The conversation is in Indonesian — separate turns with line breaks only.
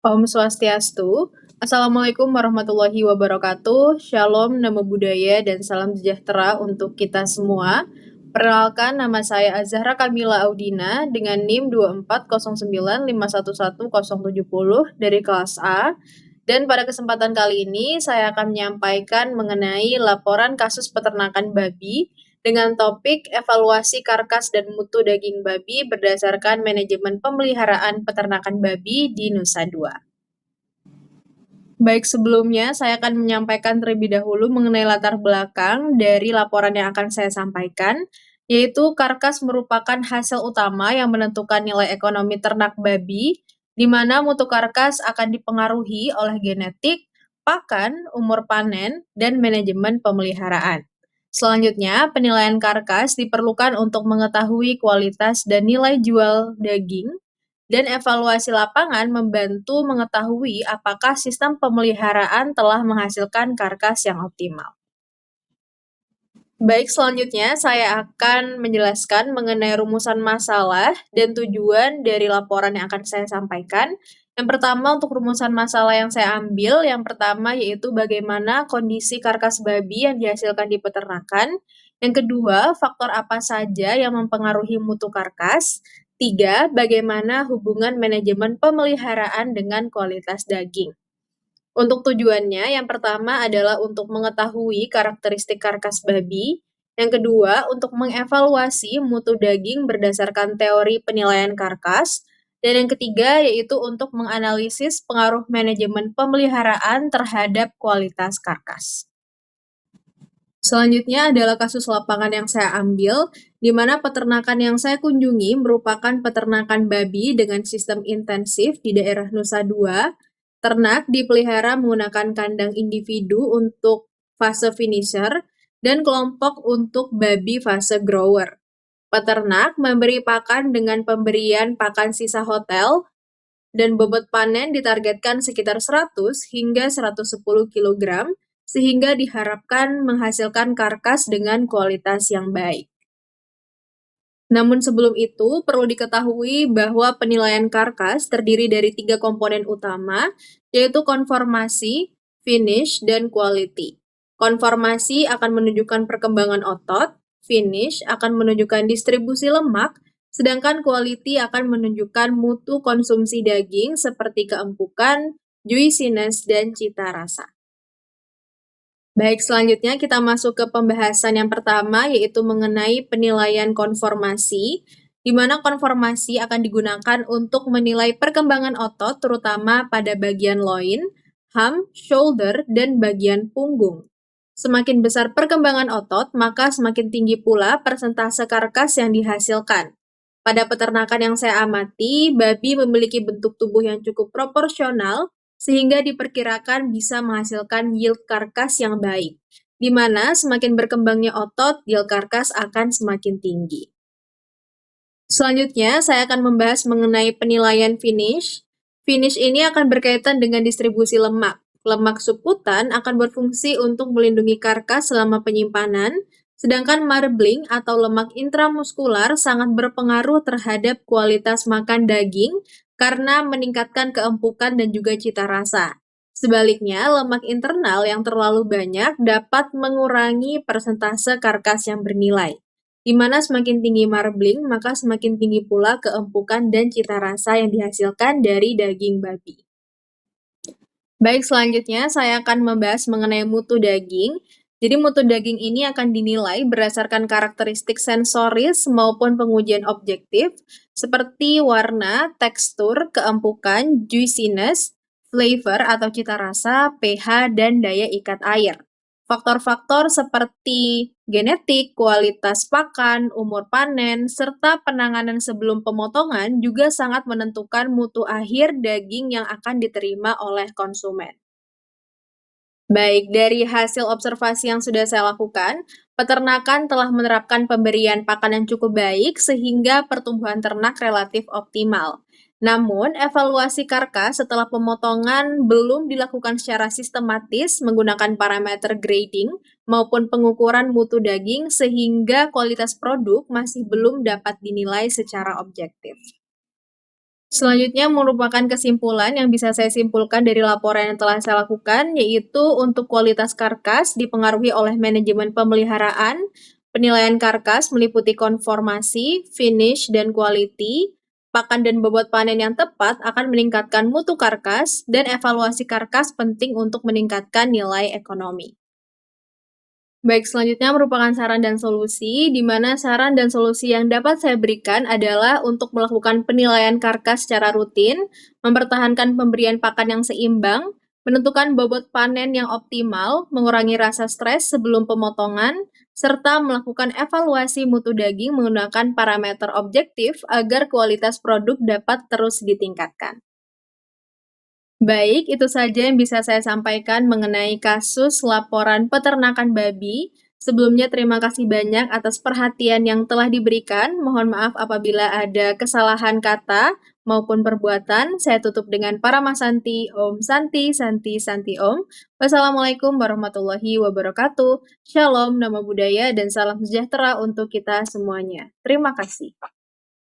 Om Swastiastu. Assalamualaikum warahmatullahi wabarakatuh. Shalom, namo buddhaya, dan salam sejahtera untuk kita semua. Perkenalkan, nama saya Azahra Kamila Audina dengan NIM 2409511070 dari kelas A. Dan pada kesempatan kali ini, saya akan menyampaikan mengenai laporan kasus peternakan babi dengan topik evaluasi karkas dan mutu daging babi berdasarkan manajemen pemeliharaan peternakan babi di Nusa Dua. Baik, sebelumnya saya akan menyampaikan terlebih dahulu mengenai latar belakang dari laporan yang akan saya sampaikan, yaitu karkas merupakan hasil utama yang menentukan nilai ekonomi ternak babi, di mana mutu karkas akan dipengaruhi oleh genetik, pakan, umur panen, dan manajemen pemeliharaan. Selanjutnya, penilaian karkas diperlukan untuk mengetahui kualitas dan nilai jual daging, dan evaluasi lapangan membantu mengetahui apakah sistem pemeliharaan telah menghasilkan karkas yang optimal. Baik, selanjutnya saya akan menjelaskan mengenai rumusan masalah dan tujuan dari laporan yang akan saya sampaikan. Yang pertama, untuk rumusan masalah yang saya ambil, yang pertama yaitu bagaimana kondisi karkas babi yang dihasilkan di peternakan. Yang kedua, faktor apa saja yang mempengaruhi mutu karkas. Tiga, bagaimana hubungan manajemen pemeliharaan dengan kualitas daging. Untuk tujuannya, yang pertama adalah untuk mengetahui karakteristik karkas babi. Yang kedua, untuk mengevaluasi mutu daging berdasarkan teori penilaian karkas. Dan yang ketiga, yaitu untuk menganalisis pengaruh manajemen pemeliharaan terhadap kualitas karkas. Selanjutnya adalah kasus lapangan yang saya ambil, di mana peternakan yang saya kunjungi merupakan peternakan babi dengan sistem intensif di daerah Nusa Dua. Ternak dipelihara menggunakan kandang individu untuk fase finisher dan kelompok untuk babi fase grower. Peternak memberi pakan dengan pemberian pakan sisa hotel dan bobot panen ditargetkan sekitar 100 hingga 110 kg sehingga diharapkan menghasilkan karkas dengan kualitas yang baik. Namun sebelum itu, perlu diketahui bahwa penilaian karkas terdiri dari 3 komponen utama, yaitu konformasi, finish, dan quality. Konformasi akan menunjukkan perkembangan otot, finish akan menunjukkan distribusi lemak, sedangkan quality akan menunjukkan mutu konsumsi daging seperti keempukan, juiciness, dan cita rasa. Baik, selanjutnya kita masuk ke pembahasan yang pertama, yaitu mengenai penilaian konformasi, di mana konformasi akan digunakan untuk menilai perkembangan otot, terutama pada bagian loin, ham, shoulder, dan bagian punggung. Semakin besar perkembangan otot, maka semakin tinggi pula persentase karkas yang dihasilkan. Pada peternakan yang saya amati, babi memiliki bentuk tubuh yang cukup proporsional, sehingga diperkirakan bisa menghasilkan yield karkas yang baik, di mana semakin berkembangnya otot, yield karkas akan semakin tinggi. Selanjutnya, saya akan membahas mengenai penilaian finish. Finish ini akan berkaitan dengan distribusi lemak. Lemak subkutan akan berfungsi untuk melindungi karkas selama penyimpanan, sedangkan marbling atau lemak intramuskular sangat berpengaruh terhadap kualitas makan daging karena meningkatkan keempukan dan juga cita rasa. Sebaliknya, lemak internal yang terlalu banyak dapat mengurangi persentase karkas yang bernilai. Di mana semakin tinggi marbling, maka semakin tinggi pula keempukan dan cita rasa yang dihasilkan dari daging babi. Baik, selanjutnya saya akan membahas mengenai mutu daging. Jadi mutu daging ini akan dinilai berdasarkan karakteristik sensoris maupun pengujian objektif, seperti warna, tekstur, keempukan, juiciness, flavor atau cita rasa, pH, dan daya ikat air. Faktor-faktor seperti genetik, kualitas pakan, umur panen, serta penanganan sebelum pemotongan juga sangat menentukan mutu akhir daging yang akan diterima oleh konsumen. Baik, dari hasil observasi yang sudah saya lakukan, peternakan telah menerapkan pemberian pakan yang cukup baik sehingga pertumbuhan ternak relatif optimal. Namun, evaluasi karkas setelah pemotongan belum dilakukan secara sistematis menggunakan parameter grading maupun pengukuran mutu daging sehingga kualitas produk masih belum dapat dinilai secara objektif. Selanjutnya merupakan kesimpulan yang bisa saya simpulkan dari laporan yang telah saya lakukan, yaitu untuk kualitas karkas dipengaruhi oleh manajemen pemeliharaan, penilaian karkas meliputi konformasi, finish, dan quality, pakan dan bobot panen yang tepat akan meningkatkan mutu karkas, dan evaluasi karkas penting untuk meningkatkan nilai ekonomi. Baik, selanjutnya merupakan saran dan solusi, di mana saran dan solusi yang dapat saya berikan adalah untuk melakukan penilaian karkas secara rutin, mempertahankan pemberian pakan yang seimbang, menentukan bobot panen yang optimal, mengurangi rasa stres sebelum pemotongan, serta melakukan evaluasi mutu daging menggunakan parameter objektif agar kualitas produk dapat terus ditingkatkan. Baik, itu saja yang bisa saya sampaikan mengenai kasus laporan peternakan babi. Sebelumnya terima kasih banyak atas perhatian yang telah diberikan. Mohon maaf apabila ada kesalahan kata maupun perbuatan. Saya tutup dengan Paramasanti, Om Santi, Santi, Santi Om. Wassalamualaikum warahmatullahi wabarakatuh. Shalom, nama budaya, dan salam sejahtera untuk kita semuanya. Terima kasih.